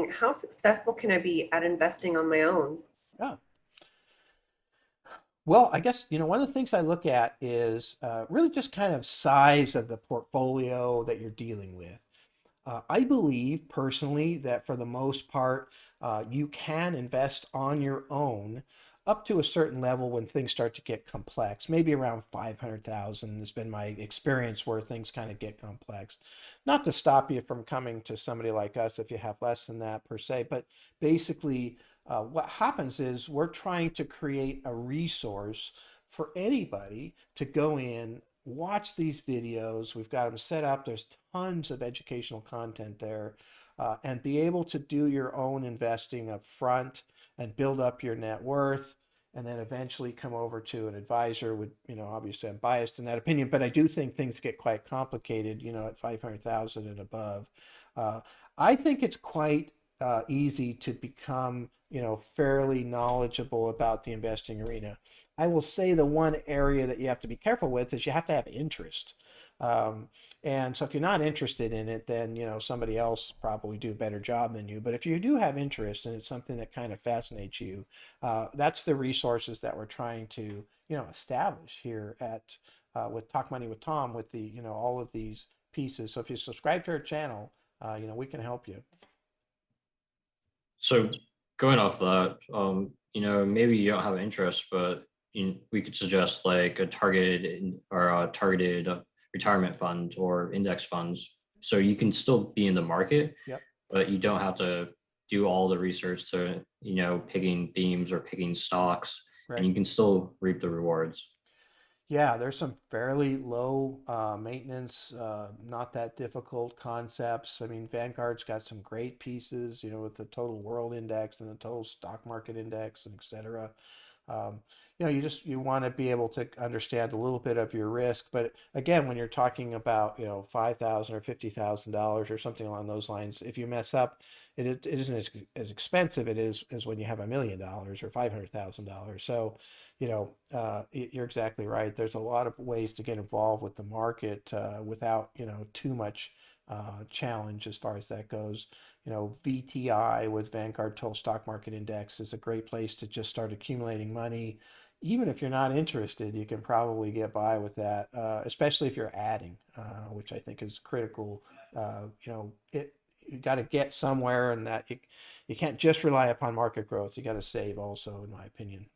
wondering, how successful can I be at investing on my own? Yeah. Well, I guess, one of the things I look at is really just kind of size of the portfolio that you're dealing with. I believe personally that for the most part, you can invest on your own up to a certain level when things start to get complex. Maybe around 500,000 has been my experience where things kind of get complex. Not to stop you from coming to somebody like us if you have less than that per se, but basically what happens is we're trying to create a resource for anybody to go in, watch these videos. We've got them set up. There's tons of educational content there, and be able to do your own investing up front and build up your net worth, and then eventually come over to an advisor. Would obviously I'm biased in that opinion, but I do think things get quite complicated, at 500,000 and above. Uh, I think it's quite easy to become, fairly knowledgeable about the investing arena. I will say the one area that you have to be careful with is you have to have interest. Um, and so if you're not interested in it, then, somebody else probably do a better job than you. But if you do have interest and it's something that kind of fascinates you, that's the resources that we're trying to, establish here at with Talk Money with Tom with the, all of these pieces. So if you subscribe to our channel, we can help you. So going off that, maybe you don't have an interest, but we could suggest like a targeted retirement fund or index funds. So you can still be in the market, Yep. but you don't have to do all the research to, picking themes or picking stocks, and Right. you can still reap the rewards. Yeah, there's some fairly low maintenance, not that difficult concepts. I mean, Vanguard's got some great pieces, with the total world index and the total stock market index and et cetera. Um, you want to be able to understand a little bit of your risk. But again, when you're talking about, 5,000 or $50,000 or something along those lines, if you mess up, it isn't as expensive it is as when you have $1 million or $500,000. So, you're exactly right. There's a lot of ways to get involved with the market without, too much challenge as far as that goes. VTI with Vanguard Total Stock Market Index is a great place to just start accumulating money. Even if you're not interested, you can probably get by with that, especially if you're adding, which I think is critical. You got to get somewhere, and that you can't just rely upon market growth. You got to save also, in my opinion.